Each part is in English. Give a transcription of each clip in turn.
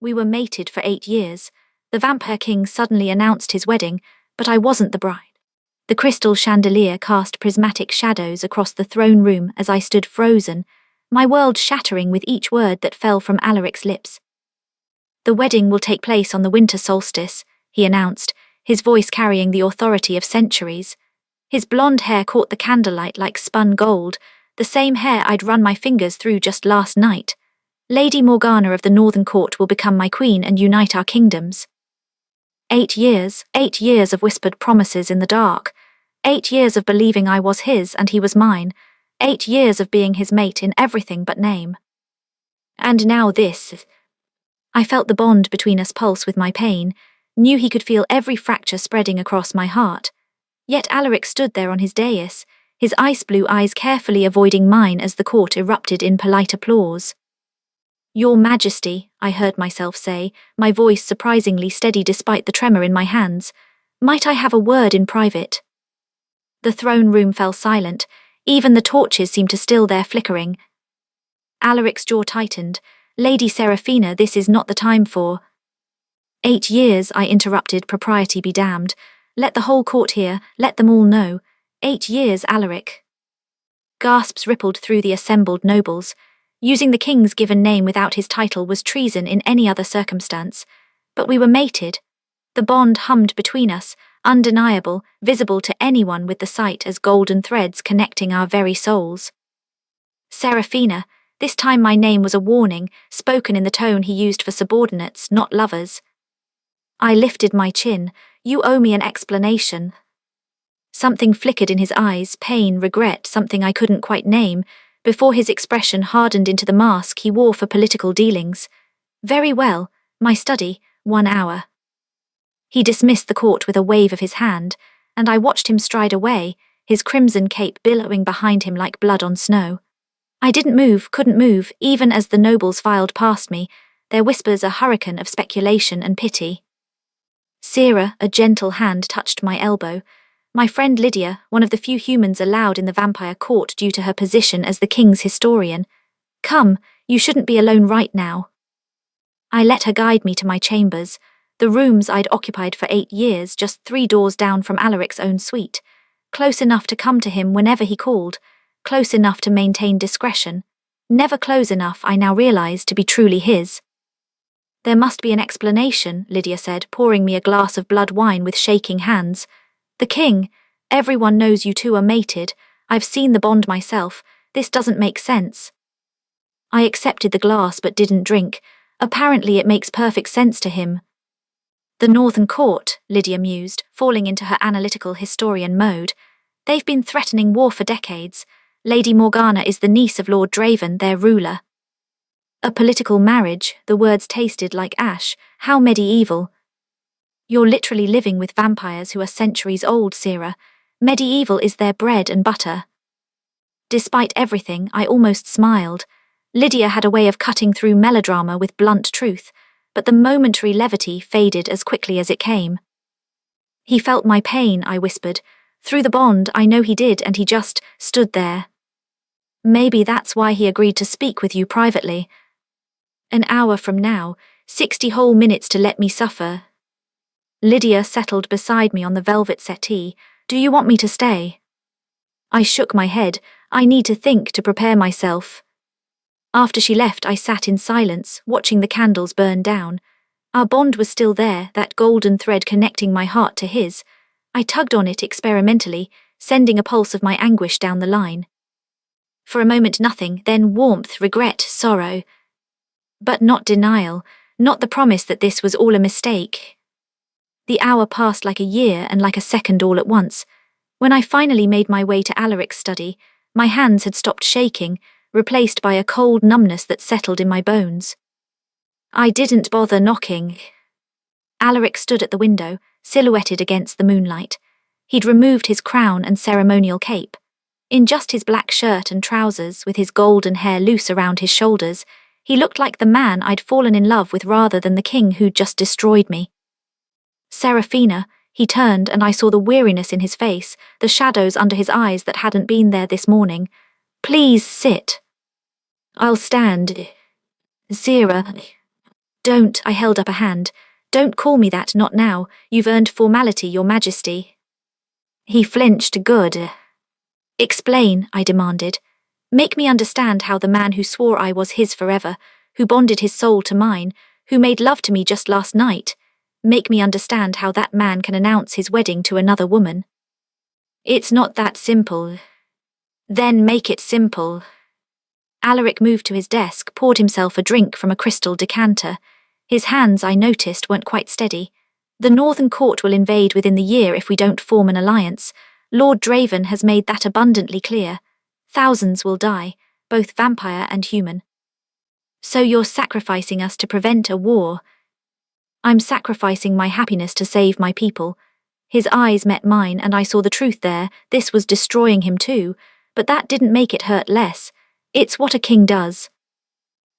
We were mated for 8 years. The Vampire King suddenly announced his wedding, but I wasn't the bride. The crystal chandelier cast prismatic shadows across the throne room as I stood frozen, my world shattering with each word that fell from Alaric's lips. "The wedding will take place on the winter solstice," he announced, his voice carrying the authority of centuries. His blonde hair caught the candlelight like spun gold, the same hair I'd run my fingers through just last night. "Lady Morgana of the Northern Court will become my queen and unite our kingdoms." 8 years of whispered promises in the dark. 8 years of believing I was his and he was mine. 8 years of being his mate in everything but name. And now this. I felt the bond between us pulse with my pain, knew he could feel every fracture spreading across my heart. Yet Alaric stood there on his dais, his ice blue eyes carefully avoiding mine as the court erupted in polite applause. "Your Majesty," I heard myself say, my voice surprisingly steady despite the tremor in my hands, "might I have a word in private?" The throne room fell silent, even the torches seemed to still their flickering. Alaric's jaw tightened. "Lady Seraphina, this is not the time for—" "8 years," I interrupted, propriety be damned. "Let the whole court hear, let them all know. 8 years, Alaric." Gasps rippled through the assembled nobles. Using the king's given name without his title was treason in any other circumstance. But we were mated. The bond hummed between us, undeniable, visible to anyone with the sight as golden threads connecting our very souls. "Seraphina," this time my name was a warning, spoken in the tone he used for subordinates, not lovers. I lifted my chin. "You owe me an explanation." Something flickered in his eyes, pain, regret, something I couldn't quite name, before his expression hardened into the mask he wore for political dealings. "Very well, my study, 1 hour." He dismissed the court with a wave of his hand, and I watched him stride away, his crimson cape billowing behind him like blood on snow. I didn't move, couldn't move, even as the nobles filed past me, their whispers a hurricane of speculation and pity. "Sera," a gentle hand touched my elbow. "My friend Lydia, one of the few humans allowed in the vampire court due to her position as the king's historian. Come, you shouldn't be alone right now." I let her guide me to my chambers, the rooms I'd occupied for 8 years, just 3 doors down from Alaric's own suite, close enough to come to him whenever he called, close enough to maintain discretion, never close enough, I now realized, to be truly his. "There must be an explanation," Lydia said, pouring me a glass of blood wine with shaking hands. "The king, everyone knows you two are mated. I've seen the bond myself. This doesn't make sense." I accepted the glass but didn't drink. Apparently it makes perfect sense to him. "The Northern Court," Lydia mused, falling into her analytical historian mode. "They've been threatening war for decades. Lady Morgana is the niece of Lord Draven, their ruler." "A political marriage," the words tasted like ash. "How medieval." "You're literally living with vampires who are centuries old, Sera. Medieval is their bread and butter." Despite everything, I almost smiled. Lydia had a way of cutting through melodrama with blunt truth, but the momentary levity faded as quickly as it came. "He felt my pain," I whispered. "Through the bond, I know he did, and he just stood there. Maybe that's why he agreed to speak with you privately. 1 hour from now, 60 whole minutes to let me suffer." Lydia settled beside me on the velvet settee. "Do you want me to stay?" I shook my head. "I need to think, to prepare myself." After she left, I sat in silence, watching the candles burn down. Our bond was still there, that golden thread connecting my heart to his. I tugged on it experimentally, sending a pulse of my anguish down the line. For a moment nothing, then warmth, regret, sorrow. But not denial, not the promise that this was all a mistake. The hour passed like a year and like a second all at once. When I finally made my way to Alaric's study, my hands had stopped shaking, replaced by a cold numbness that settled in my bones. I didn't bother knocking. Alaric stood at the window, silhouetted against the moonlight. He'd removed his crown and ceremonial cape. In just his black shirt and trousers, with his golden hair loose around his shoulders, he looked like the man I'd fallen in love with rather than the king who'd just destroyed me. "Seraphina," he turned and I saw the weariness in his face, the shadows under his eyes that hadn't been there this morning. "Please sit." "I'll stand." "Sera." Don't, I held up a hand. Don't call me that, not now. You've earned formality, Your Majesty. He flinched. Good. Explain, I demanded. Make me understand how the man who swore I was his forever, who bonded his soul to mine, who made love to me just last night, make me understand how that man can announce his wedding to another woman. It's not that simple. Then make it simple. Alaric moved to his desk, poured himself a drink from a crystal decanter. His hands, I noticed, weren't quite steady. The Northern Court will invade within the year if we don't form an alliance. Lord Draven has made that abundantly clear. Thousands will die, both vampire and human. So you're sacrificing us to prevent a war. I'm sacrificing my happiness to save my people. His eyes met mine and I saw the truth there. This was destroying him too, but that didn't make it hurt less. It's what a king does.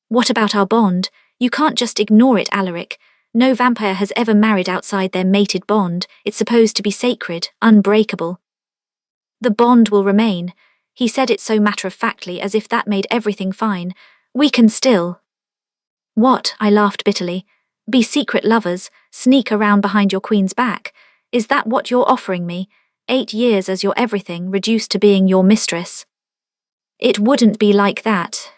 What about our bond? You can't just ignore it, Alaric. No vampire has ever married outside their mated bond. It's supposed to be sacred, unbreakable. The bond will remain. He said it so matter-of-factly, as if that made everything fine. We can still. What? I laughed bitterly. Be secret lovers, sneak around behind your queen's back. Is that what you're offering me? 8 years as your everything, reduced to being your mistress? It wouldn't be like that.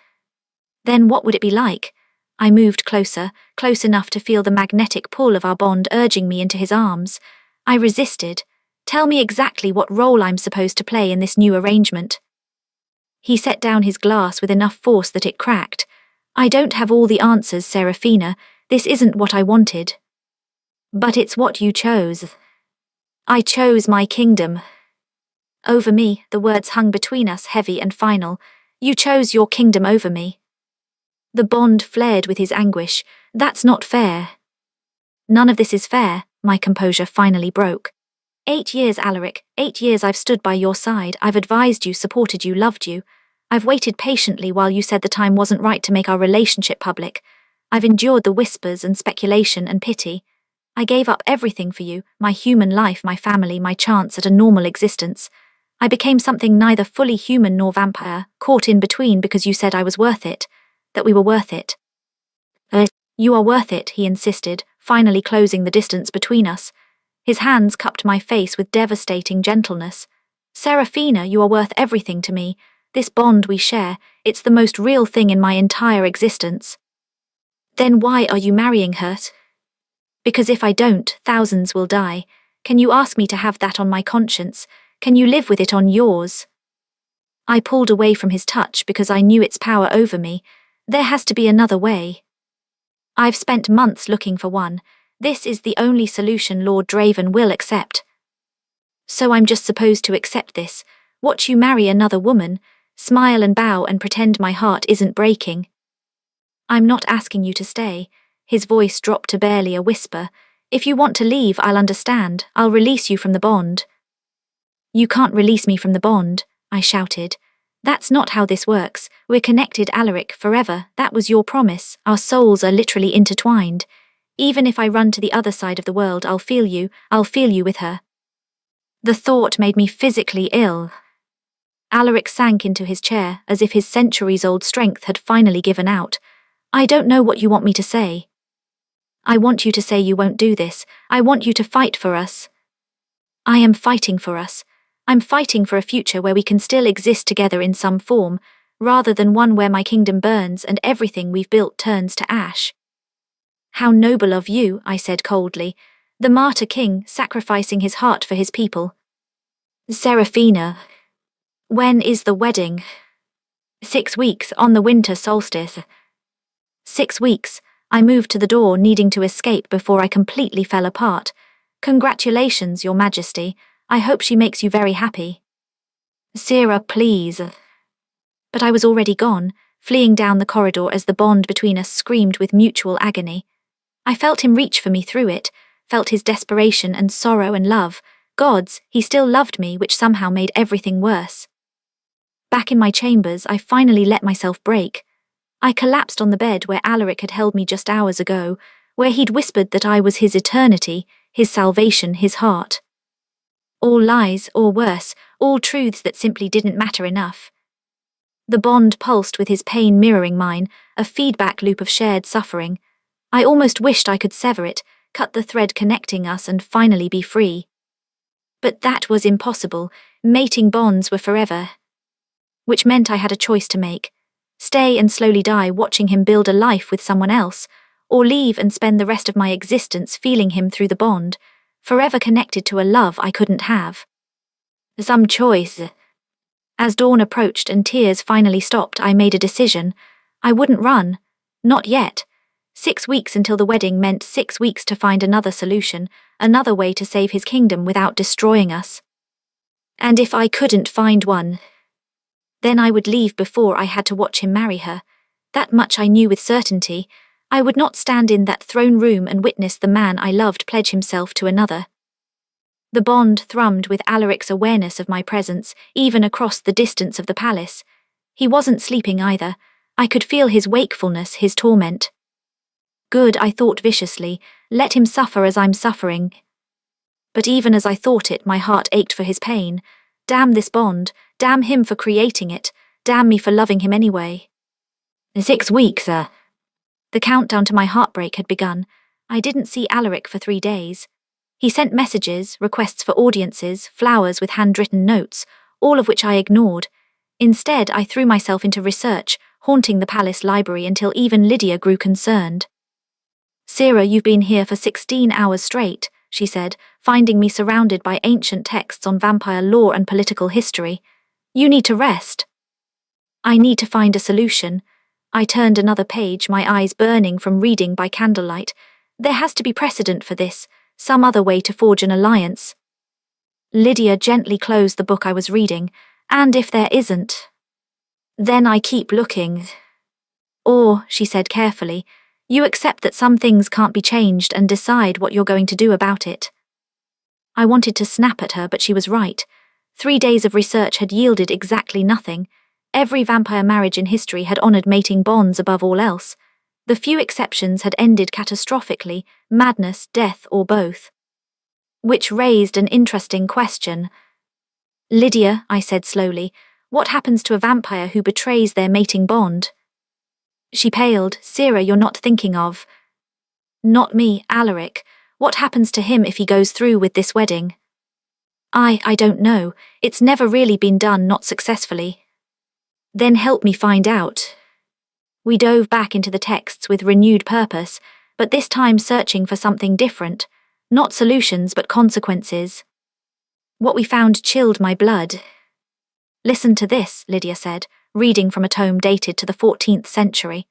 Then what would it be like? I moved closer, close enough to feel the magnetic pull of our bond urging me into his arms. I resisted. Tell me exactly what role I'm supposed to play in this new arrangement. He set down his glass with enough force that it cracked. I don't have all the answers, Serafina. This isn't what I wanted. But it's what you chose. I chose my kingdom. Over me, the words hung between us, heavy and final. You chose your kingdom over me. The bond flared with his anguish. That's not fair. None of this is fair, my composure finally broke. 8 years, Alaric, 8 years I've stood by your side. I've advised you, supported you, loved you. I've waited patiently while you said the time wasn't right to make our relationship public. I've endured the whispers and speculation and pity. I gave up everything for you, my human life, my family, my chance at a normal existence. I became something neither fully human nor vampire, caught in between because you said I was worth it, that we were worth it. You are worth it, he insisted, finally closing the distance between us. His hands cupped my face with devastating gentleness. Serafina, you are worth everything to me. This bond we share, it's the most real thing in my entire existence. Then why are you marrying her? Because if I don't, thousands will die. Can you ask me to have that on my conscience? Can you live with it on yours? I pulled away from his touch because I knew its power over me. There has to be another way. I've spent months looking for one. This is the only solution Lord Draven will accept. So I'm just supposed to accept this, watch you marry another woman, smile and bow and pretend my heart isn't breaking. I'm not asking you to stay. His voice dropped to barely a whisper. If you want to leave, I'll understand. I'll release you from the bond. You can't release me from the bond, I shouted. That's not how this works. We're connected, Alaric, forever. That was your promise. Our souls are literally intertwined. Even if I run to the other side of the world, I'll feel you with her. The thought made me physically ill. Alaric sank into his chair, as if his centuries-old strength had finally given out. I don't know what you want me to say. I want you to say you won't do this. I want you to fight for us. I am fighting for us. I'm fighting for a future where we can still exist together in some form, rather than one where my kingdom burns and everything we've built turns to ash. How noble of you, I said coldly, the martyr king sacrificing his heart for his people. Serafina, when is the wedding? 6 weeks, on the winter solstice. 6 weeks. I moved to the door, needing to escape before I completely fell apart. Congratulations, Your Majesty. I hope she makes you very happy. Sira, please. But I was already gone, fleeing down the corridor as the bond between us screamed with mutual agony. I felt him reach for me through it, felt his desperation and sorrow and love. Gods, he still loved me, which somehow made everything worse. Back in my chambers, I finally let myself break. I collapsed on the bed where Alaric had held me just hours ago, where he'd whispered that I was his eternity, his salvation, his heart. All lies, or worse, all truths that simply didn't matter enough. The bond pulsed with his pain mirroring mine, a feedback loop of shared suffering. I almost wished I could sever it, cut the thread connecting us and finally be free. But that was impossible. Mating bonds were forever. Which meant I had a choice to make. Stay and slowly die watching him build a life with someone else, or leave and spend the rest of my existence feeling him through the bond, forever connected to a love I couldn't have. Some choice. As dawn approached and tears finally stopped, I made a decision. I wouldn't run. Not yet. 6 weeks until the wedding meant 6 weeks to find another solution, another way to save his kingdom without destroying us. And if I couldn't find one, then I would leave before I had to watch him marry her. That much I knew with certainty. I would not stand in that throne room and witness the man I loved pledge himself to another. The bond thrummed with Alaric's awareness of my presence, even across the distance of the palace. He wasn't sleeping either. I could feel his wakefulness, his torment. Good, I thought viciously. Let him suffer as I'm suffering. But even as I thought it, my heart ached for his pain. Damn this bond. Damn him for creating it. Damn me for loving him anyway. 6 weeks, The countdown to my heartbreak had begun. I didn't see Alaric for 3 days. He sent messages, requests for audiences, flowers with handwritten notes, all of which I ignored. Instead, I threw myself into research, haunting the palace library until even Lydia grew concerned. "Sarah, you've been here for 16 hours straight," she said, finding me surrounded by ancient texts on vampire lore and political history. "You need to rest." "I need to find a solution." I turned another page, my eyes burning from reading by candlelight. There has to be precedent for this, some other way to forge an alliance. Lydia gently closed the book I was reading. "And if there isn't, then I keep looking." "Or," she said carefully, "you accept that some things can't be changed and decide what you're going to do about it." I wanted to snap at her, but she was right. 3 days of research had yielded exactly nothing. Every vampire marriage in history had honored mating bonds above all else. The few exceptions had ended catastrophically, madness, death, or both. Which raised an interesting question. "Lydia," I said slowly, "what happens to a vampire who betrays their mating bond?" She paled. "Sarah, you're not thinking of—" "Not me, Alaric. What happens to him if he goes through with this wedding?" I don't know. It's never really been done, not successfully." "Then help me find out." We dove back into the texts with renewed purpose, but this time searching for something different. Not solutions, but consequences. What we found chilled my blood. "Listen to this," Lydia said, reading from a tome dated to the 14th century.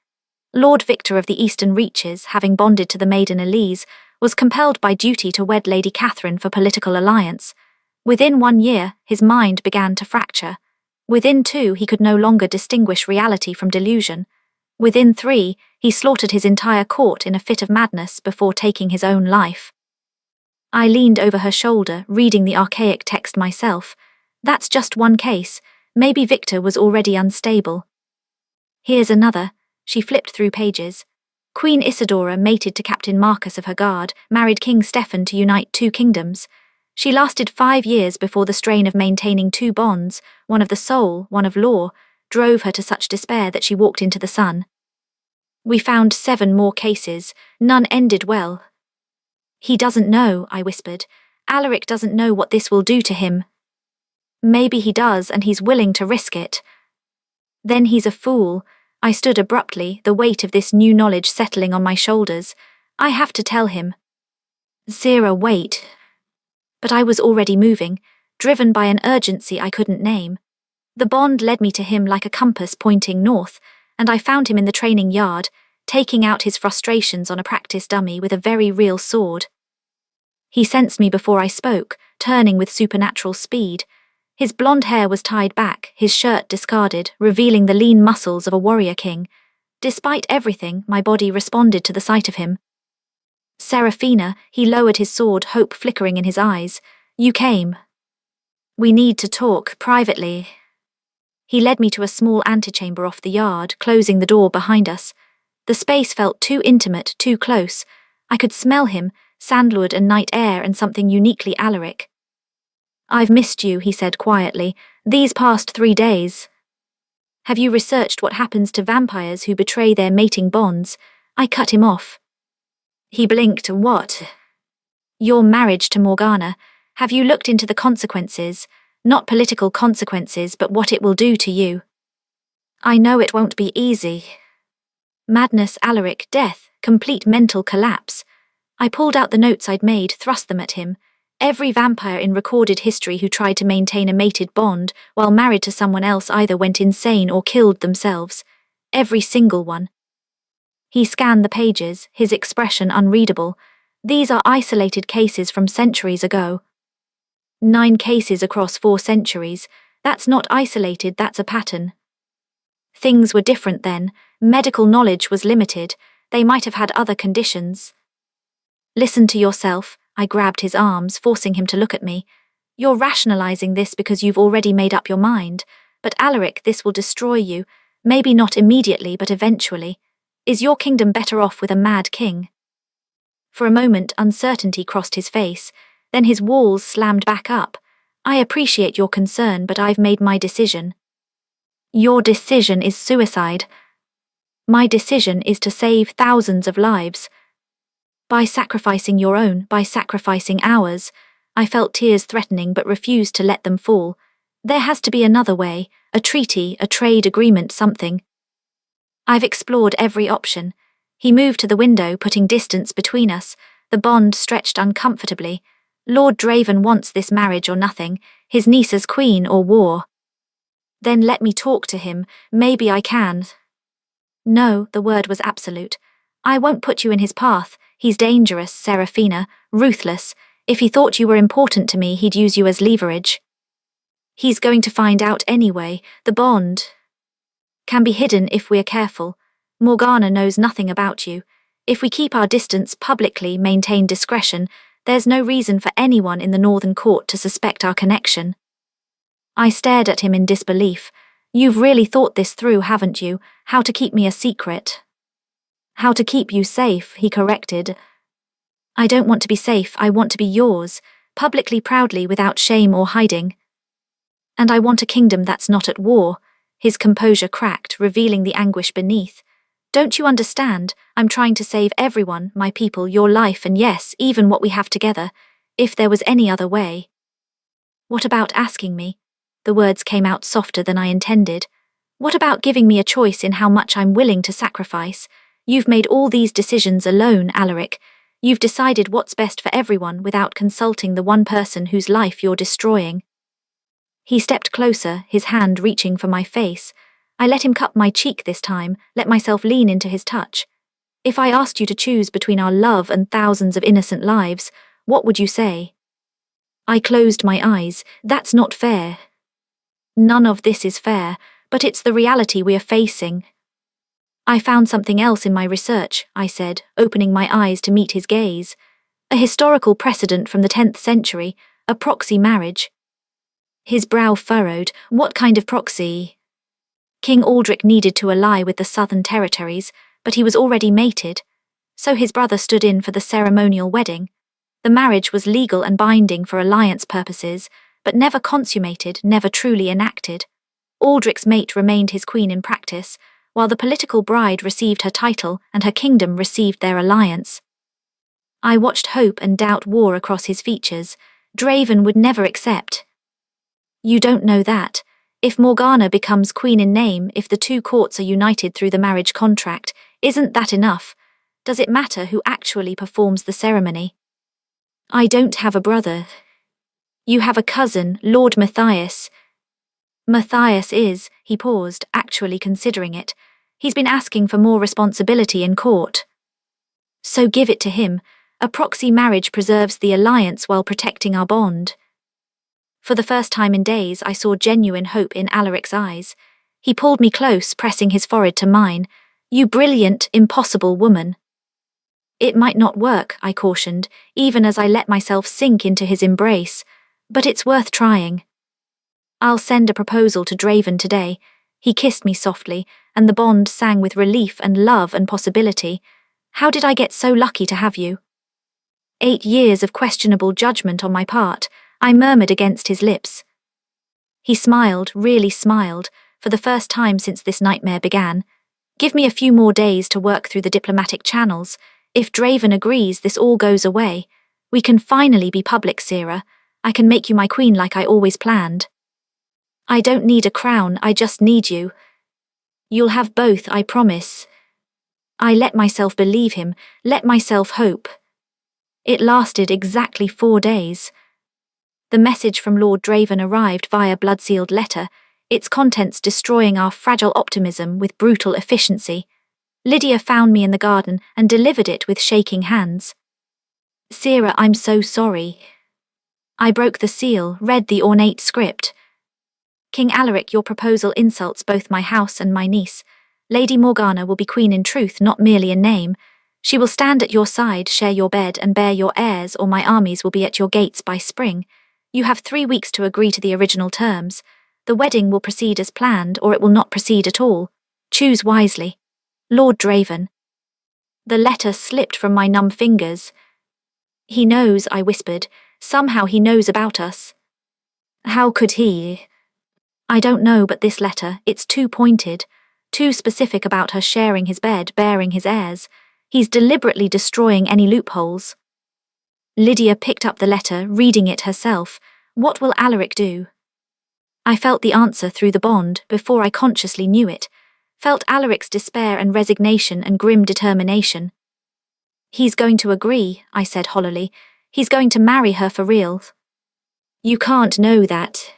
"Lord Victor of the Eastern Reaches, having bonded to the maiden Elise, was compelled by duty to wed Lady Catherine for political alliance. Within 1 year, his mind began to fracture. Within 2, he could no longer distinguish reality from delusion. Within 3, he slaughtered his entire court in a fit of madness before taking his own life." I leaned over her shoulder, reading the archaic text myself. That's just one case. Maybe Victor was already unstable. "Here's another." She flipped through pages. "Queen Isidora mated to Captain Marcus of her guard, married King Stephen to unite 2 kingdoms. She lasted 5 years before the strain of maintaining 2 bonds, one of the soul, one of law, drove her to such despair that she walked into the sun. We found 7 more cases. None ended well." "He doesn't know," I whispered. "Alaric doesn't know what this will do to him." "Maybe he does, and he's willing to risk it." "Then he's a fool." I stood abruptly, the weight of this new knowledge settling on my shoulders. "I have to tell him." "Sarah, wait." But I was already moving, driven by an urgency I couldn't name. The bond led me to him like a compass pointing north, and I found him in the training yard, taking out his frustrations on a practice dummy with a very real sword. He sensed me before I spoke, turning with supernatural speed. His blonde hair was tied back, his shirt discarded, revealing the lean muscles of a warrior king. Despite everything, my body responded to the sight of him. "Serafina," he lowered his sword, hope flickering in his eyes. "You came. We need to talk privately." He led me to a small antechamber off the yard, closing the door behind us. The space felt too intimate, too close. I could smell him, sandalwood and night air, and something uniquely Alaric. "I've missed you," he said quietly, "these past 3 days." "Have you researched what happens to vampires who betray their mating bonds?" I cut him off. He blinked. What? Your marriage to Morgana. Have you looked into the consequences? Not political consequences, but what it will do to you. I know it won't be easy. Madness, Alaric, death, complete mental collapse. I pulled out the notes I'd made, thrust them at him. Every vampire in recorded history who tried to maintain a mated bond while married to someone else either went insane or killed themselves. Every single one. He scanned the pages, his expression unreadable. These are isolated cases from centuries ago. 9 cases across 4 centuries. That's not isolated, that's a pattern. Things were different then. Medical knowledge was limited. They might have had other conditions. Listen to yourself. I grabbed his arms, forcing him to look at me. You're rationalizing this because you've already made up your mind. But Alaric, this will destroy you. Maybe not immediately, but eventually. Is your kingdom better off with a mad king? For a moment, uncertainty crossed his face. Then his walls slammed back up. I appreciate your concern, but I've made my decision. Your decision is suicide. My decision is to save thousands of lives. By sacrificing your own, by sacrificing ours. I felt tears threatening but refused to let them fall. There has to be another way, a treaty, a trade agreement, something. I've explored every option. He moved to the window, putting distance between us. The bond stretched uncomfortably. Lord Draven wants this marriage or nothing, his niece as queen or war. Then let me talk to him, maybe I can. No, the word was absolute. I won't put you in his path. He's dangerous, Seraphina, ruthless. If he thought you were important to me, he'd use you as leverage. He's going to find out anyway. The bond can be hidden if we're careful. Morgana knows nothing about you. If we keep our distance publicly, maintain discretion, there's no reason for anyone in the Northern Court to suspect our connection. I stared at him in disbelief. You've really thought this through, haven't you? How to keep me a secret? How to keep you safe, he corrected. I don't want to be safe, I want to be yours, publicly, proudly, without shame or hiding. And I want a kingdom that's not at war. His composure cracked, revealing the anguish beneath. Don't you understand? I'm trying to save everyone, my people, your life, and yes, even what we have together, if there was any other way. What about asking me? The words came out softer than I intended. What about giving me a choice in how much I'm willing to sacrifice? You've made all these decisions alone, Alaric. You've decided what's best for everyone without consulting the one person whose life you're destroying. He stepped closer, his hand reaching for my face. I let him cup my cheek this time, let myself lean into his touch. If I asked you to choose between our love and thousands of innocent lives, what would you say? I closed my eyes. That's not fair. None of this is fair, but it's the reality we are facing. I found something else in my research, I said, opening my eyes to meet his gaze. A historical precedent from the 10th century, a proxy marriage. His brow furrowed. What kind of proxy? King Aldrich needed to ally with the southern territories, but he was already mated. So his brother stood in for the ceremonial wedding. The marriage was legal and binding for alliance purposes, but never consummated, never truly enacted. Aldrich's mate remained his queen in practice, while the political bride received her title and her kingdom received their alliance. I watched hope and doubt war across his features. Draven would never accept. You don't know that. If Morgana becomes queen in name, if the 2 courts are united through the marriage contract, isn't that enough? Does it matter who actually performs the ceremony? I don't have a brother. You have a cousin, Lord Matthias. Matthias is, he paused, actually considering it. He's been asking for more responsibility in court. So give it to him. A proxy marriage preserves the alliance while protecting our bond. For the first time in days, I saw genuine hope in Alaric's eyes. He pulled me close, pressing his forehead to mine. You brilliant, impossible woman. It might not work, I cautioned, even as I let myself sink into his embrace. But it's worth trying. I'll send a proposal to Draven today. He kissed me softly, and the bond sang with relief and love and possibility. How did I get so lucky to have you? 8 years of questionable judgment on my part, I murmured against his lips. He smiled, really smiled, for the first time since this nightmare began. Give me a few more days to work through the diplomatic channels. If Draven agrees, this all goes away. We can finally be public, Sira. I can make you my queen like I always planned. I don't need a crown, I just need you. You'll have both, I promise. I let myself believe him, let myself hope. It lasted exactly 4 days. The message from Lord Draven arrived via blood-sealed letter, its contents destroying our fragile optimism with brutal efficiency. Lydia found me in the garden and delivered it with shaking hands. Sira, I'm so sorry. I broke the seal, read the ornate script. King Alaric, your proposal insults both my house and my niece. Lady Morgana will be queen in truth, not merely in name. She will stand at your side, share your bed, and bear your heirs, or my armies will be at your gates by spring. You have 3 weeks to agree to the original terms. The wedding will proceed as planned, or it will not proceed at all. Choose wisely. Lord Draven. The letter slipped from my numb fingers. He knows, I whispered. Somehow he knows about us. How could he? I don't know, but this letter, it's too pointed, too specific about her sharing his bed, bearing his heirs. He's deliberately destroying any loopholes. Lydia picked up the letter, reading it herself. What will Alaric do? I felt the answer through the bond before I consciously knew it. Felt Alaric's despair and resignation and grim determination. He's going to agree, I said hollowly. He's going to marry her for real. You can't know that.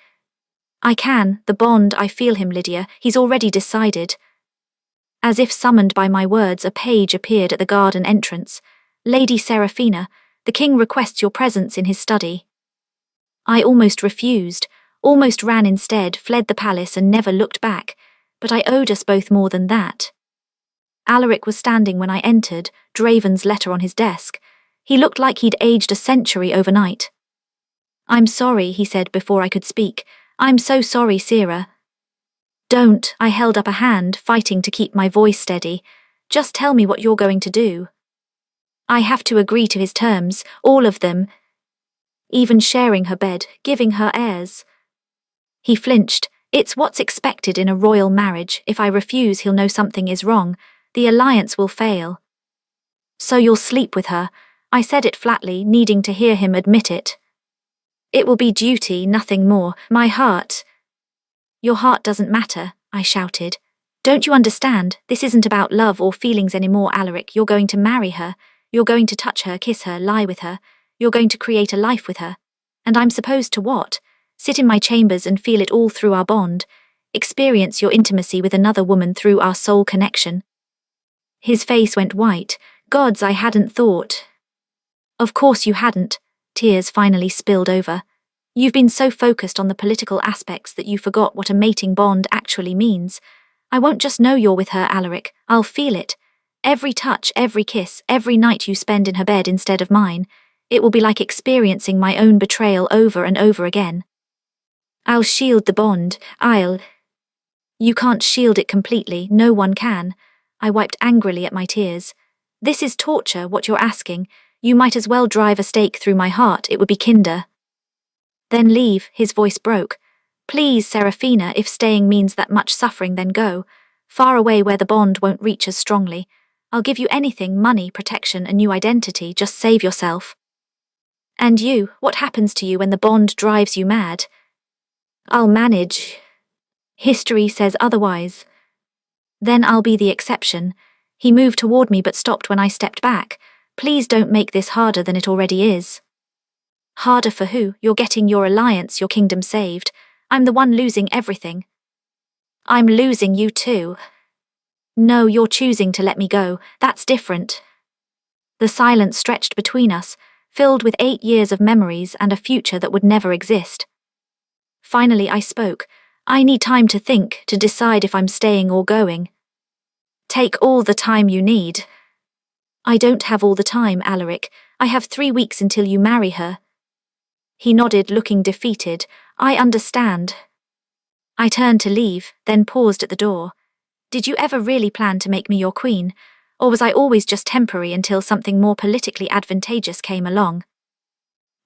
I can, the bond, I feel him, Lydia. He's already decided. As if summoned by my words, a page appeared at the garden entrance. Lady Seraphina, the king requests your presence in his study. I almost refused, almost ran instead, fled the palace and never looked back. But I owed us both more than that. Alaric was standing when I entered, Draven's letter on his desk. He looked like he'd aged a century overnight. I'm sorry, he said before I could speak. I'm so sorry, Sira. Don't, I held up a hand, fighting to keep my voice steady. Just tell me what you're going to do. I have to agree to his terms, all of them. Even sharing her bed, giving her heirs. He flinched. It's what's expected in a royal marriage. If I refuse, he'll know something is wrong. The alliance will fail. So you'll sleep with her, I said it flatly, needing to hear him admit it. It will be duty, nothing more. My heart. Your heart doesn't matter, I shouted. Don't you understand? This isn't about love or feelings anymore, Alaric. You're going to marry her. You're going to touch her, kiss her, lie with her. You're going to create a life with her. And I'm supposed to what? Sit in my chambers and feel it all through our bond. Experience your intimacy with another woman through our soul connection. His face went white. Gods, I hadn't thought. Of course you hadn't. Tears finally spilled over. You've been so focused on the political aspects that you forgot what a mating bond actually means. I won't just know you're with her, Alaric. I'll feel it. Every touch, every kiss, every night you spend in her bed instead of mine. It will be like experiencing my own betrayal over and over again. I'll shield the bond. You can't shield it completely. No one can. I wiped angrily at my tears. This is torture, what you're asking. You might as well drive a stake through my heart. It would be kinder. Then leave, his voice broke. Please, Seraphina, if staying means that much suffering, then go. Far away where the bond won't reach as strongly. I'll give you anything, money, protection, a new identity. Just save yourself. And you, what happens to you when the bond drives you mad? I'll manage. History says otherwise. Then I'll be the exception. He moved toward me but stopped when I stepped back. Please don't make this harder than it already is. Harder for who? You're getting your alliance, your kingdom saved. I'm the one losing everything. I'm losing you too. No, you're choosing to let me go. That's different. The silence stretched between us, filled with 8 years of memories and a future that would never exist. Finally I spoke. I need time to think, to decide if I'm staying or going. Take all the time you need. I don't have all the time, Alaric. I have 3 weeks until you marry her. He nodded, looking defeated. I understand. I turned to leave, then paused at the door. Did you ever really plan to make me your queen? Or was I always just temporary until something more politically advantageous came along?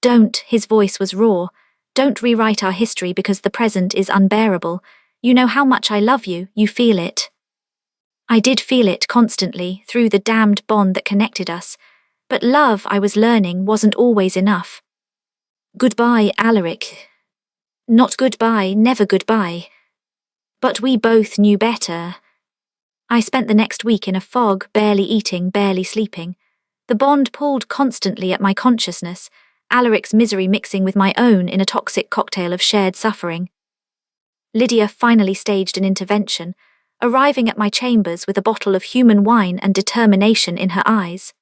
Don't, his voice was raw. Don't rewrite our history because the present is unbearable. You know how much I love you, you feel it. I did feel it constantly through the damned bond that connected us, but love, I was learning, wasn't always enough. Goodbye, Alaric. Not goodbye, never goodbye. But we both knew better. I spent the next week in a fog, barely eating, barely sleeping. The bond pulled constantly at my consciousness, Alaric's misery mixing with my own in a toxic cocktail of shared suffering. Lydia finally staged an intervention, arriving at my chambers with a bottle of human wine and determination in her eyes.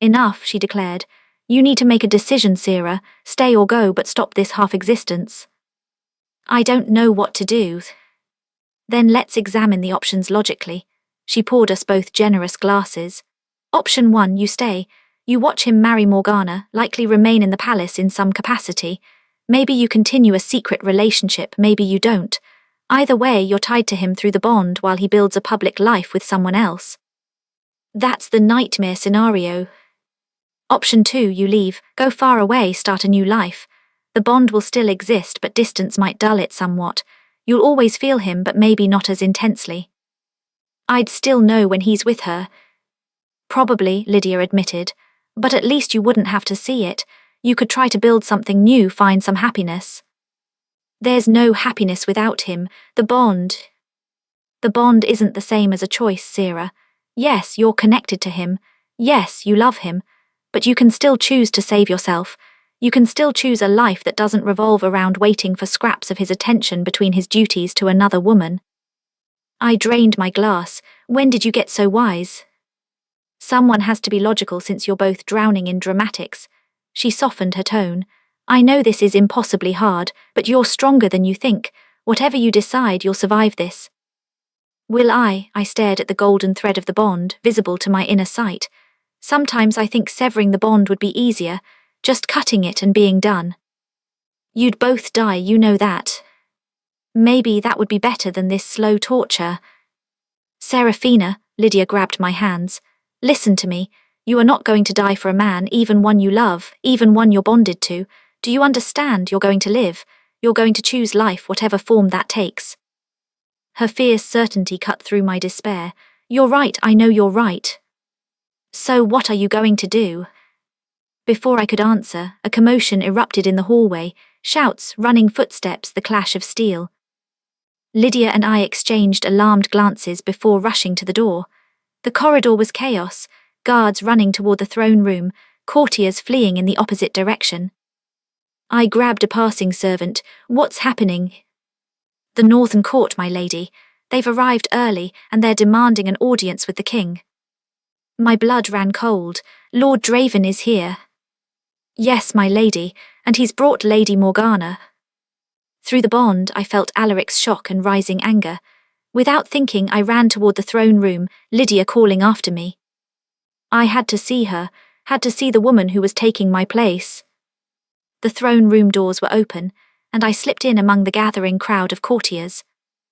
Enough, she declared. You need to make a decision, Sarah. Stay or go, but stop this half-existence. I don't know what to do. Then let's examine the options logically. She poured us both generous glasses. Option 1, you stay. You watch him marry Morgana, likely remain in the palace in some capacity. Maybe you continue a secret relationship, maybe you don't. Either way, you're tied to him through the bond while he builds a public life with someone else. That's the nightmare scenario. Option 2, you leave, go far away, start a new life. The bond will still exist, but distance might dull it somewhat. You'll always feel him, but maybe not as intensely. I'd still know when he's with her. Probably, Lydia admitted, but at least you wouldn't have to see it. You could try to build something new, find some happiness. There's no happiness without him. The bond isn't the same as a choice, Sarah. Yes, you're connected to him. Yes, you love him. But you can still choose to save yourself. You can still choose a life that doesn't revolve around waiting for scraps of his attention between his duties to another woman. I drained my glass. When did you get so wise? Someone has to be logical since you're both drowning in dramatics. She softened her tone. I know this is impossibly hard, but you're stronger than you think. Whatever you decide, you'll survive this. Will I? I stared at the golden thread of the bond, visible to my inner sight. Sometimes I think severing the bond would be easier, just cutting it and being done. You'd both die, you know that. Maybe that would be better than this slow torture. Serafina, Lydia grabbed my hands. Listen to me. You are not going to die for a man, even one you love, even one you're bonded to. Do you understand? You're going to live. You're going to choose life, whatever form that takes. Her fierce certainty cut through my despair. You're right, I know you're right. So what are you going to do? Before I could answer, a commotion erupted in the hallway, shouts, running footsteps, the clash of steel. Lydia and I exchanged alarmed glances before rushing to the door. The corridor was chaos, guards running toward the throne room, courtiers fleeing in the opposite direction. I grabbed a passing servant. What's happening? The Northern Court, my lady. They've arrived early, and they're demanding an audience with the king. My blood ran cold. Lord Draven is here. Yes, my lady, and he's brought Lady Morgana. Through the bond, I felt Alaric's shock and rising anger. Without thinking, I ran toward the throne room, Lydia calling after me. I had to see her, had to see the woman who was taking my place. The throne room doors were open, and I slipped in among the gathering crowd of courtiers.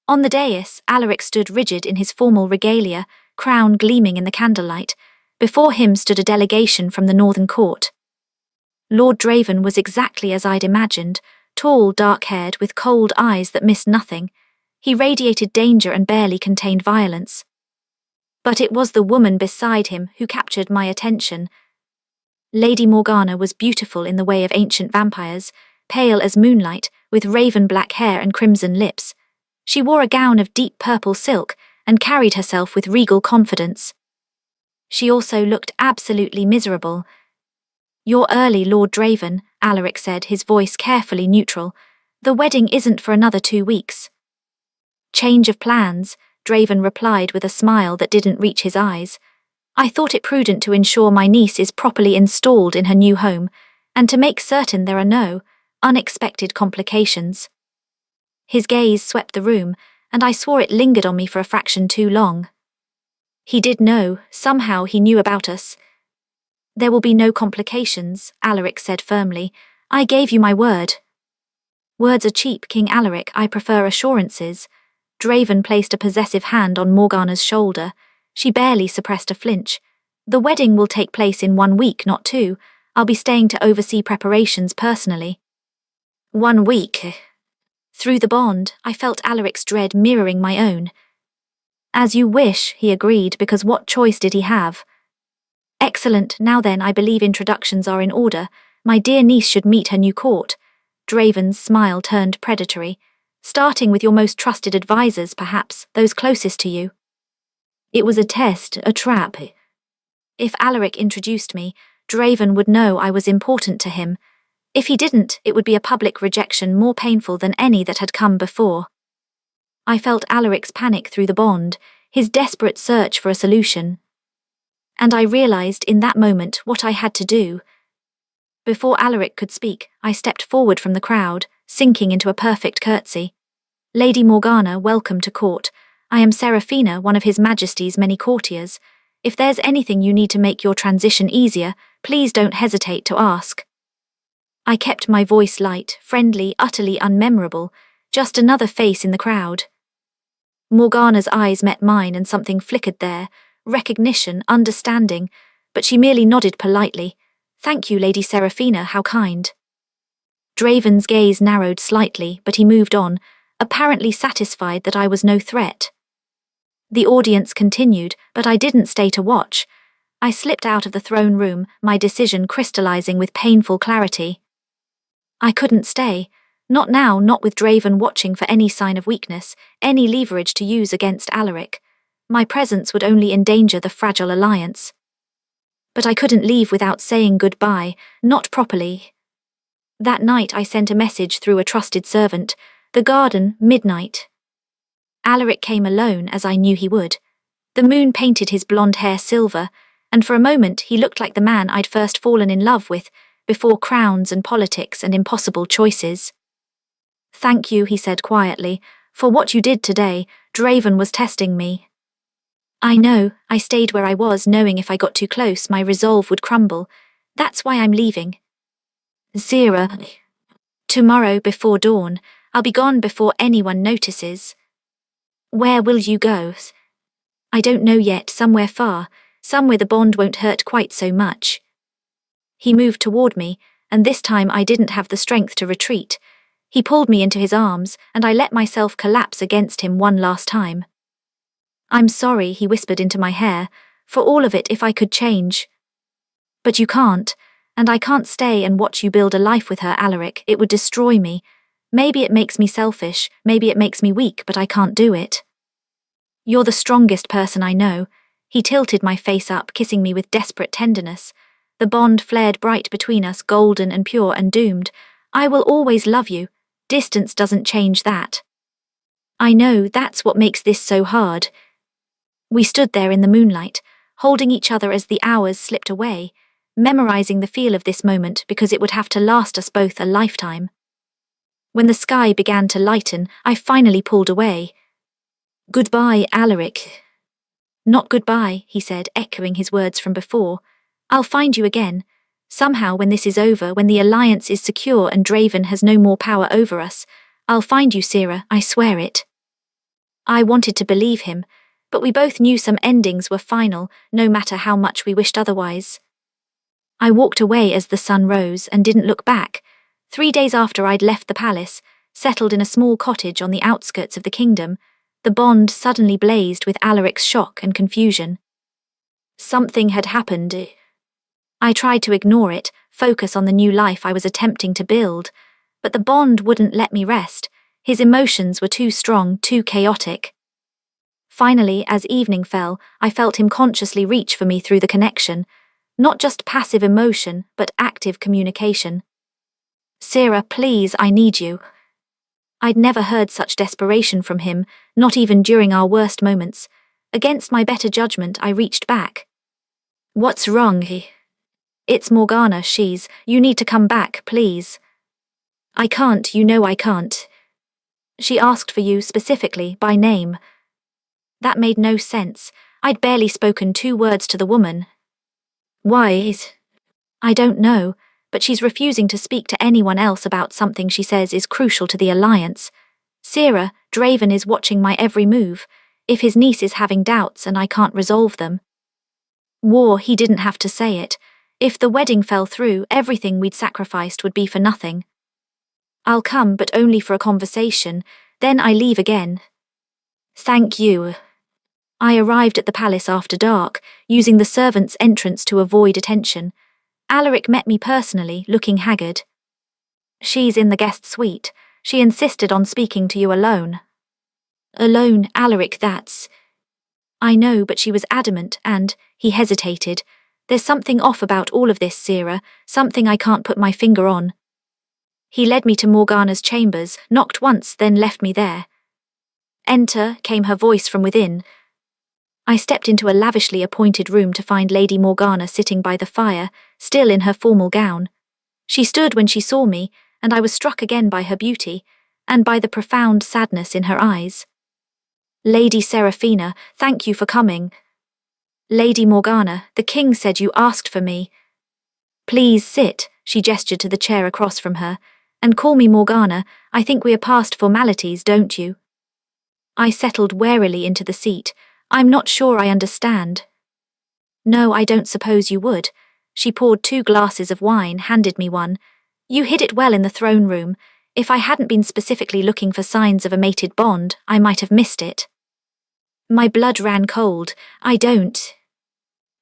On the dais, Alaric stood rigid in his formal regalia, crown gleaming in the candlelight. Before him stood a delegation from the Northern Court. Lord Draven was exactly as I'd imagined, tall, dark-haired, with cold eyes that missed nothing. He radiated danger and barely contained violence. But it was the woman beside him who captured my attention. Lady Morgana was beautiful in the way of ancient vampires, pale as moonlight, with raven-black hair and crimson lips. She wore a gown of deep purple silk and carried herself with regal confidence. She also looked absolutely miserable. You're early, Lord Draven, Alaric said, his voice carefully neutral. The wedding isn't for another 2 weeks. Change of plans, Draven replied with a smile that didn't reach his eyes. I thought it prudent to ensure my niece is properly installed in her new home, and to make certain there are no unexpected complications. His gaze swept the room, and I swore it lingered on me for a fraction too long. He did know, somehow he knew about us. There will be no complications, Alaric said firmly. I gave you my word. Words are cheap, King Alaric, I prefer assurances. Draven placed a possessive hand on Morgana's shoulder. She barely suppressed a flinch. The wedding will take place in 1 week, not 2. I'll be staying to oversee preparations personally. 1 week. Through the bond, I felt Alaric's dread mirroring my own. As you wish, he agreed, because what choice did he have? Excellent, now then, I believe introductions are in order. My dear niece should meet her new court. Draven's smile turned predatory. Starting with your most trusted advisors, perhaps, those closest to you. It was a test, a trap. If Alaric introduced me, Draven would know I was important to him. If he didn't, it would be a public rejection more painful than any that had come before. I felt Alaric's panic through the bond, his desperate search for a solution. And I realized in that moment what I had to do. Before Alaric could speak, I stepped forward from the crowd, sinking into a perfect curtsy. Lady Morgana, welcome to court. I am Seraphina, one of His Majesty's many courtiers. If there's anything you need to make your transition easier, please don't hesitate to ask. I kept my voice light, friendly, utterly unmemorable, just another face in the crowd. Morgana's eyes met mine and something flickered there, recognition, understanding, but she merely nodded politely. Thank you, Lady Seraphina, how kind. Draven's gaze narrowed slightly, but he moved on, apparently satisfied that I was no threat. The audience continued, but I didn't stay to watch. I slipped out of the throne room, my decision crystallizing with painful clarity. I couldn't stay. Not now, not with Draven watching for any sign of weakness, any leverage to use against Alaric. My presence would only endanger the fragile alliance. But I couldn't leave without saying goodbye, not properly. That night I sent a message through a trusted servant. The garden, midnight. Alaric came alone, as I knew he would. The moon painted his blonde hair silver, and for a moment he looked like the man I'd first fallen in love with, before crowns and politics and impossible choices. Thank you, he said quietly, for what you did today. Draven was testing me. I know, I stayed where I was, knowing if I got too close my resolve would crumble. That's why I'm leaving. Zira. Tomorrow before dawn, I'll be gone before anyone notices. Where will you go? I don't know yet, somewhere far, somewhere the bond won't hurt quite so much. He moved toward me, and this time I didn't have the strength to retreat. He pulled me into his arms, and I let myself collapse against him one last time. I'm sorry, he whispered into my hair, for all of it if I could change. But you can't, and I can't stay and watch you build a life with her, Alaric. It would destroy me. Maybe it makes me selfish, maybe it makes me weak, but I can't do it. You're the strongest person I know. He tilted my face up, kissing me with desperate tenderness. The bond flared bright between us, golden and pure and doomed. I will always love you. Distance doesn't change that. I know, that's what makes this so hard. We stood there in the moonlight, holding each other as the hours slipped away, memorizing the feel of this moment because it would have to last us both a lifetime. When the sky began to lighten, I finally pulled away. Goodbye, Alaric. Not goodbye, he said, echoing his words from before. I'll find you again. Somehow, when this is over, when the alliance is secure and Draven has no more power over us, I'll find you, Sira, I swear it. I wanted to believe him, but we both knew some endings were final, no matter how much we wished otherwise. I walked away as the sun rose and didn't look back. 3 days after I'd left the palace, settled in a small cottage on the outskirts of the kingdom, the bond suddenly blazed with Alaric's shock and confusion. Something had happened. I tried to ignore it, focus on the new life I was attempting to build, but the bond wouldn't let me rest. His emotions were too strong, too chaotic. Finally, as evening fell, I felt him consciously reach for me through the connection. Not just passive emotion, but active communication. Sira, please, I need you. I'd never heard such desperation from him, not even during our worst moments. Against my better judgment, I reached back. What's wrong? It's Morgana, you need to come back, please. I can't, you know I can't. She asked for you specifically, by name. That made no sense. I'd barely spoken 2 words to the woman. Why? I don't know, but she's refusing to speak to anyone else about something she says is crucial to the alliance. Sira, Draven is watching my every move. If his niece is having doubts and I can't resolve them. War, he didn't have to say it. If the wedding fell through, everything we'd sacrificed would be for nothing. I'll come, but only for a conversation, then I leave again. Thank you. I arrived at the palace after dark, using the servants' entrance to avoid attention. Alaric met me personally, looking haggard. She's in the guest suite. She insisted on speaking to you alone. Alone, Alaric, that's... I know, but she was adamant and, he hesitated. There's something off about all of this, Sira, something I can't put my finger on. He led me to Morgana's chambers, knocked once, then left me there. Enter, came her voice from within. I stepped into a lavishly appointed room to find Lady Morgana sitting by the fire, still in her formal gown. She stood when she saw me, and I was struck again by her beauty, and by the profound sadness in her eyes. Lady Seraphina, thank you for coming. Lady Morgana, the king said you asked for me. Please sit, she gestured to the chair across from her, and call me Morgana. I think we are past formalities, don't you? I settled warily into the seat. I'm not sure I understand. No, I don't suppose you would. She poured 2 glasses of wine, handed me one. You hid it well in the throne room. If I hadn't been specifically looking for signs of a mated bond, I might have missed it. My blood ran cold. I don't.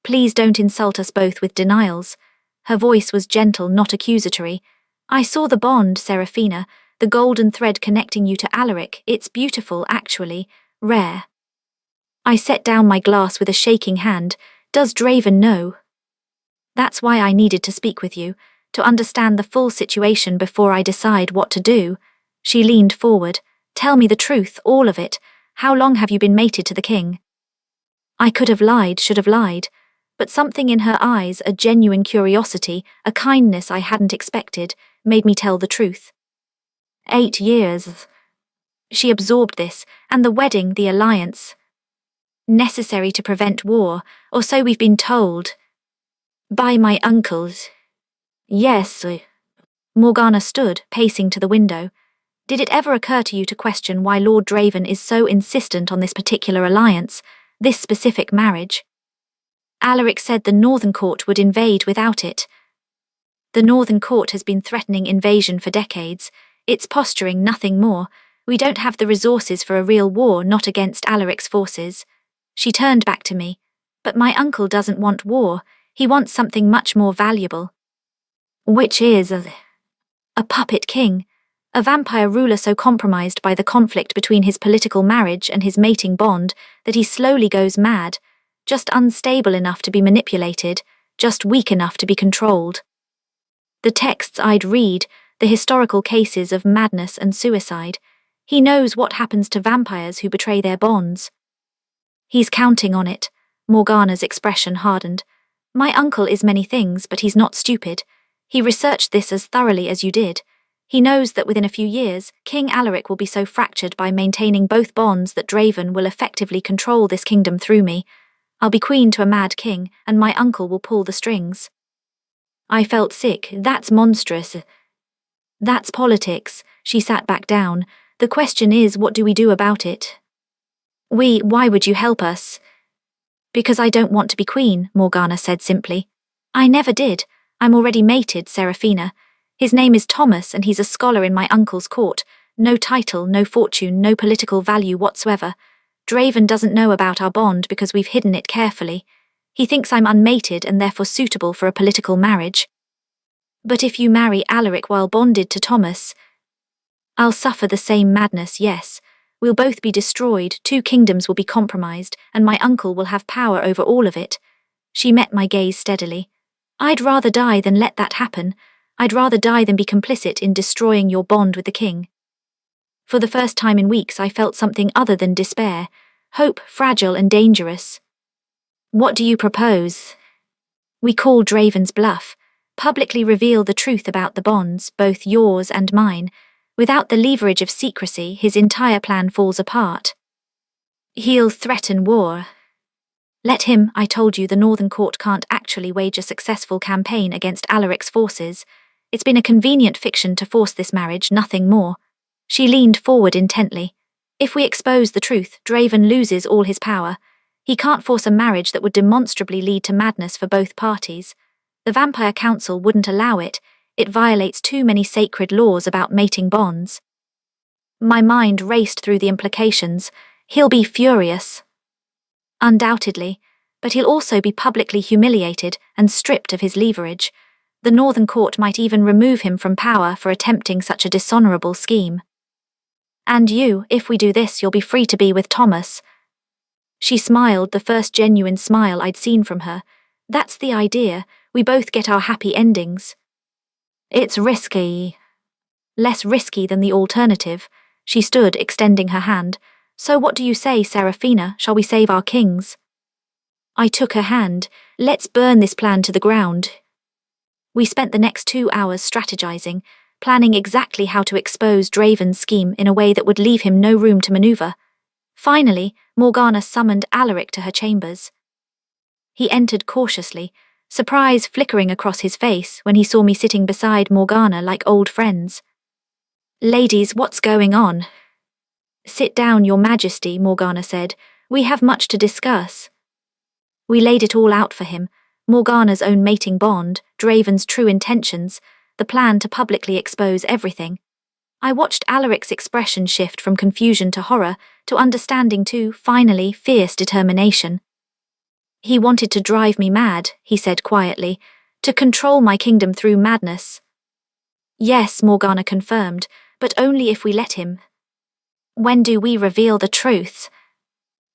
Please don't insult us both with denials. Her voice was gentle, not accusatory. I saw the bond, Seraphina, the golden thread connecting you to Alaric. It's beautiful, actually. Rare. I set down my glass with a shaking hand. Does Draven know? That's why I needed to speak with you, to understand the full situation before I decide what to do. She leaned forward. Tell me the truth, all of it. How long have you been mated to the king? I could have lied, should have lied, but something in her eyes, a genuine curiosity, a kindness I hadn't expected, made me tell the truth. 8 years. She absorbed this, and the wedding, the alliance. Necessary to prevent war, or so we've been told. By my uncles. Yes. Morgana stood, pacing to the window. Did it ever occur to you to question why Lord Draven is so insistent on this particular alliance, this specific marriage? Alaric said the Northern Court would invade without it. The Northern Court has been threatening invasion for decades. It's posturing, nothing more. We don't have the resources for a real war, not against Alaric's forces. She turned back to me. But my uncle doesn't want war. He wants something much more valuable. Which is a puppet king. A vampire ruler so compromised by the conflict between his political marriage and his mating bond that he slowly goes mad, just unstable enough to be manipulated, just weak enough to be controlled. The texts I'd read, the historical cases of madness and suicide, he knows what happens to vampires who betray their bonds. He's counting on it. Morgana's expression hardened. My uncle is many things, but he's not stupid. He researched this as thoroughly as you did. He knows that within a few years, King Alaric will be so fractured by maintaining both bonds that Draven will effectively control this kingdom through me. I'll be queen to a mad king, and my uncle will pull the strings. I felt sick. That's monstrous. That's politics. She sat back down. The question is, what do we do about it? Why would you help us? Because I don't want to be queen, Morgana said simply. I never did. I'm already mated, Seraphina. His name is Thomas, and he's a scholar in my uncle's court. No title, no fortune, no political value whatsoever. Draven doesn't know about our bond because we've hidden it carefully. He thinks I'm unmated and therefore suitable for a political marriage. But if you marry Alaric while bonded to Thomas, I'll suffer the same madness, yes. We'll both be destroyed, 2 kingdoms will be compromised, and my uncle will have power over all of it. She met my gaze steadily. I'd rather die than let that happen. I'd rather die than be complicit in destroying your bond with the king. For the first time in weeks, I felt something other than despair. Hope, fragile and dangerous. What do you propose? We call Draven's bluff. Publicly reveal the truth about the bonds, both yours and mine. Without the leverage of secrecy, his entire plan falls apart. He'll threaten war. Let him. I told you the Northern Court can't actually wage a successful campaign against Alaric's forces. It's been a convenient fiction to force this marriage, nothing more. She leaned forward intently. If we expose the truth, Draven loses all his power. He can't force a marriage that would demonstrably lead to madness for both parties. The Vampire Council wouldn't allow it. It violates too many sacred laws about mating bonds. My mind raced through the implications. He'll be furious. Undoubtedly, but he'll also be publicly humiliated and stripped of his leverage. The Northern Court might even remove him from power for attempting such a dishonorable scheme. And you, if we do this, you'll be free to be with Thomas. She smiled, the first genuine smile I'd seen from her. That's the idea, we both get our happy endings. It's risky. Less risky than the alternative. She stood, extending her hand. So what do you say, Seraphina, shall we save our kings? I took her hand. Let's burn this plan to the ground. We spent the next 2 hours strategizing, planning exactly how to expose Draven's scheme in a way that would leave him no room to maneuver. Finally, Morgana summoned Alaric to her chambers. He entered cautiously, surprise flickering across his face when he saw me sitting beside Morgana like old friends. Ladies, what's going on? Sit down, Your Majesty, Morgana said. We have much to discuss. We laid it all out for him, Morgana's own mating bond, Draven's true intentions, the plan to publicly expose everything. I watched Alaric's expression shift from confusion to horror, to understanding to, finally, fierce determination. He wanted to drive me mad, he said quietly, to control my kingdom through madness. Yes, Morgana confirmed, but only if we let him. When do we reveal the truth?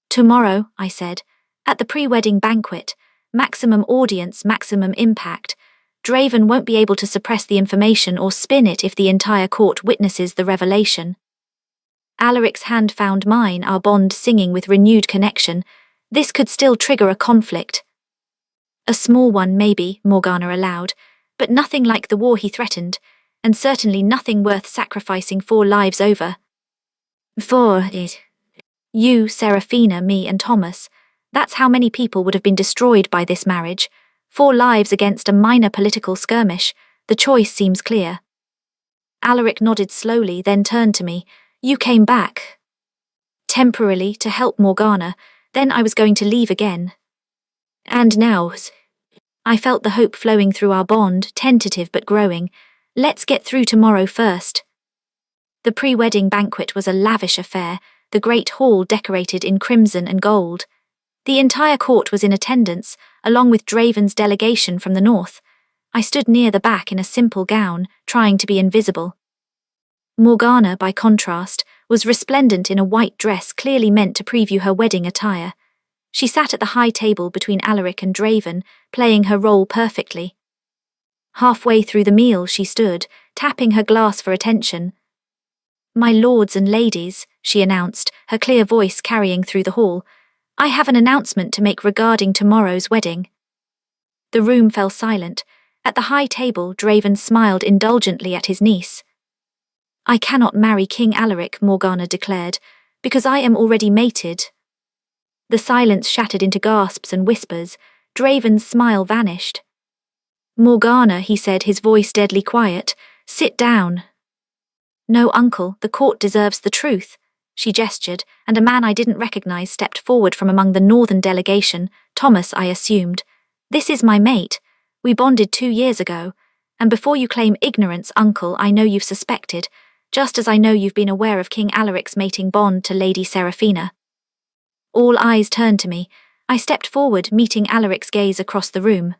Tomorrow, I said, at the pre-wedding banquet, maximum audience, maximum impact. Draven won't be able to suppress the information or spin it if the entire court witnesses the revelation. Alaric's hand found mine, our bond singing with renewed connection. This could still trigger a conflict. A small one, maybe, Morgana allowed, but nothing like the war he threatened, and certainly nothing worth sacrificing 4 lives over. For it. You, Seraphina, me, and Thomas. That's how many people would have been destroyed by this marriage. 4 lives against a minor political skirmish. The choice seems clear. Alaric nodded slowly, then turned to me. You came back. Temporarily, to help Morgana, then I was going to leave again. And now, I felt the hope flowing through our bond, tentative but growing. Let's get through tomorrow first. The pre-wedding banquet was a lavish affair, the great hall decorated in crimson and gold. The entire court was in attendance, along with Draven's delegation from the north. I stood near the back in a simple gown, trying to be invisible. Morgana, by contrast, was resplendent in a white dress clearly meant to preview her wedding attire. She sat at the high table between Alaric and Draven, playing her role perfectly. Halfway through the meal she stood, tapping her glass for attention. My lords and ladies, she announced, her clear voice carrying through the hall, I have an announcement to make regarding tomorrow's wedding. The room fell silent. At the high table, Draven smiled indulgently at his niece. I cannot marry King Alaric, Morgana declared, because I am already mated. The silence shattered into gasps and whispers. Draven's smile vanished. Morgana, he said, his voice deadly quiet, sit down. No, uncle, the court deserves the truth. She gestured, and a man I didn't recognize stepped forward from among the northern delegation, Thomas, I assumed. This is my mate. We bonded 2 years ago. And before you claim ignorance, uncle, I know you've suspected, just as I know you've been aware of King Alaric's mating bond to Lady Seraphina. All eyes turned to me. I stepped forward, meeting Alaric's gaze across the room.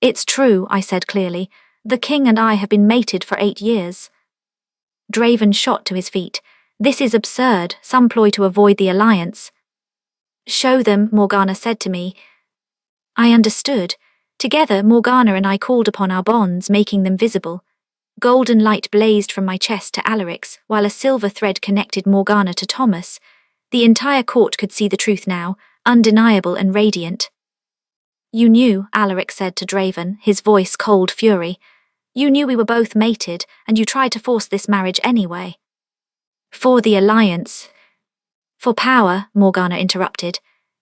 It's true, I said clearly. The king and I have been mated for 8 years. Draven shot to his feet. This is absurd, some ploy to avoid the alliance. Show them, Morgana said to me. I understood. Together, Morgana and I called upon our bonds, making them visible. Golden light blazed from my chest to Alaric's, while a silver thread connected Morgana to Thomas. The entire court could see the truth now, undeniable and radiant. You knew, Alaric said to Draven, his voice cold fury. You knew we were both mated, and you tried to force this marriage anyway. For the alliance. For power, Morgana interrupted.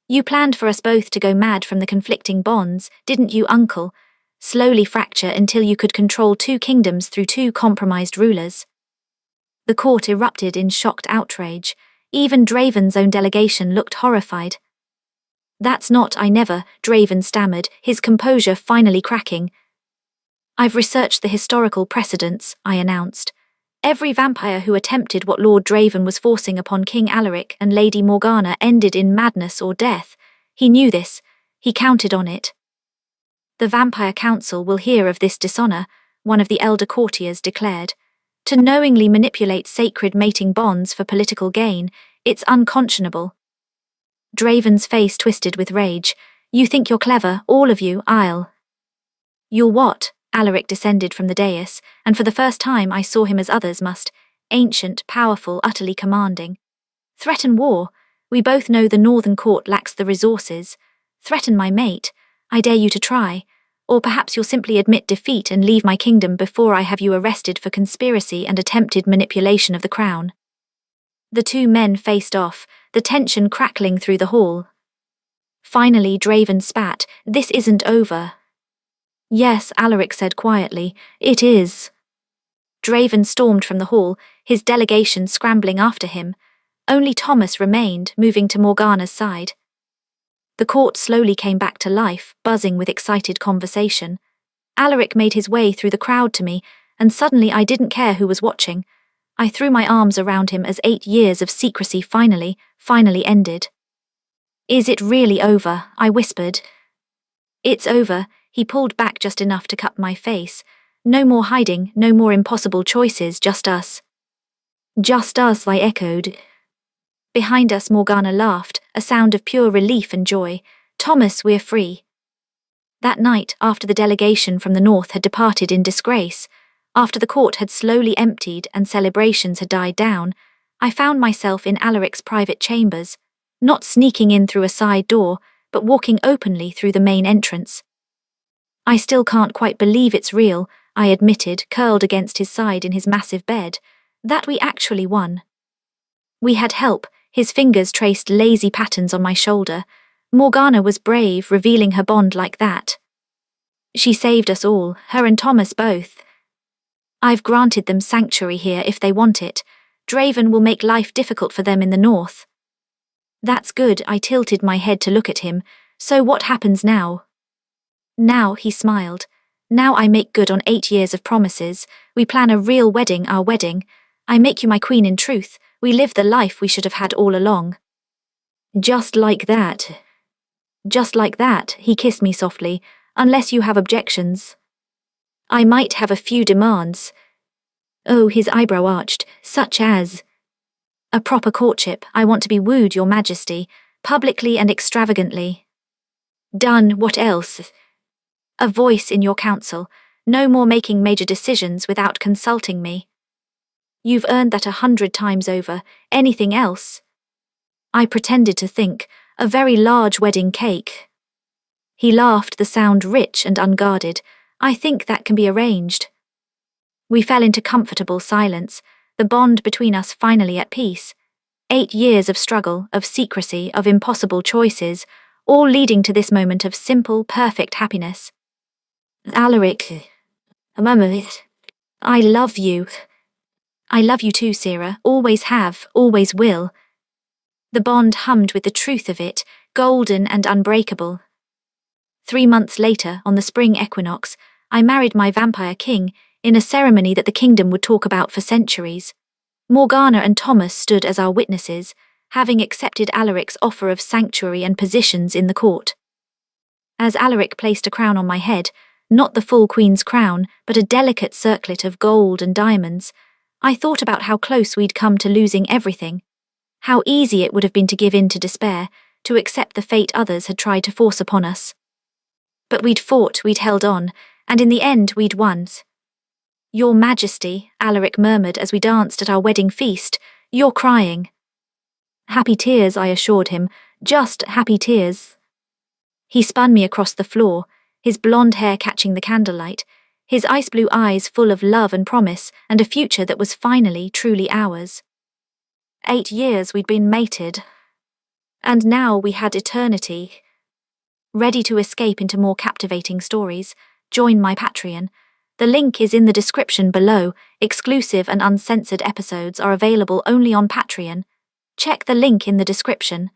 You planned for us both to go mad from the conflicting bonds, didn't you, uncle? Slowly fracture until you could control 2 kingdoms through 2 compromised rulers. The court erupted in shocked outrage. Even Draven's own delegation looked horrified. That's not, I never, Draven stammered, his composure finally cracking. I've researched the historical precedents, I announced. Every vampire who attempted what Lord Draven was forcing upon King Alaric and Lady Morgana ended in madness or death. He knew this. He counted on it. The Vampire Council will hear of this dishonor, one of the elder courtiers declared. To knowingly manipulate sacred mating bonds for political gain, it's unconscionable. Draven's face twisted with rage. You think you're clever, all of you, You'll what? Alaric descended from the dais, and for the first time I saw him as others must, ancient, powerful, utterly commanding. Threaten war? We both know the Northern Court lacks the resources. Threaten my mate? I dare you to try. Or perhaps you'll simply admit defeat and leave my kingdom before I have you arrested for conspiracy and attempted manipulation of the crown. The two men faced off, the tension crackling through the hall. Finally Draven spat. This isn't over. Yes, Alaric said quietly, it is. Draven stormed from the hall, his delegation scrambling after him. Only Thomas remained, moving to Morgana's side. The court slowly came back to life, buzzing with excited conversation. Alaric made his way through the crowd to me, and suddenly I didn't care who was watching. I threw my arms around him as 8 years of secrecy finally ended. Is it really over? I whispered. It's over. He pulled back just enough to cut my face. No more hiding, no more impossible choices, just us. Just us, I echoed. Behind us Morgana laughed, a sound of pure relief and joy. Thomas, we're free. That night, after the delegation from the north had departed in disgrace, after the court had slowly emptied and celebrations had died down, I found myself in Alaric's private chambers, not sneaking in through a side door, but walking openly through the main entrance. I still can't quite believe it's real, I admitted, curled against his side in his massive bed, that we actually won. We had help, his fingers traced lazy patterns on my shoulder. Morgana was brave, revealing her bond like that. She saved us all, her and Thomas both. I've granted them sanctuary here if they want it. Draven will make life difficult for them in the north. That's good, I tilted my head to look at him. So what happens now? Now, he smiled. Now I make good on 8 years of promises. We plan a real wedding, our wedding. I make you my queen in truth. We live the life we should have had all along. Just like that. Just like that, he kissed me softly, unless you have objections. I might have a few demands. Oh, his eyebrow arched, such as... A proper courtship, I want to be wooed, your majesty, publicly and extravagantly. Done, what else? A voice in your council, no more making major decisions without consulting me. You've earned that 100 times over, anything else? I pretended to think, a very large wedding cake. He laughed, the sound rich and unguarded. I think that can be arranged. We fell into comfortable silence, the bond between us finally at peace. 8 years of struggle, of secrecy, of impossible choices, all leading to this moment of simple, perfect happiness. Alaric, Mama, I love you. I love you too, Sarah, always have, always will. The bond hummed with the truth of it, golden and unbreakable. 3 months later, on the spring equinox, I married my vampire king, in a ceremony that the kingdom would talk about for centuries. Morgana and Thomas stood as our witnesses, having accepted Alaric's offer of sanctuary and positions in the court. As Alaric placed a crown on my head, not the full queen's crown, but a delicate circlet of gold and diamonds, I thought about how close we'd come to losing everything, how easy it would have been to give in to despair, to accept the fate others had tried to force upon us. But we'd fought, we'd held on, and in the end we'd won. Your Majesty, Alaric murmured as we danced at our wedding feast, you're crying. Happy tears, I assured him, just happy tears. He spun me across the floor, his blonde hair catching the candlelight, his ice-blue eyes full of love and promise and a future that was finally truly ours. 8 years we'd been mated, and now we had eternity. Ready to escape into more captivating stories? Join my Patreon. The link is in the description below. Exclusive and uncensored episodes are available only on Patreon. Check the link in the description.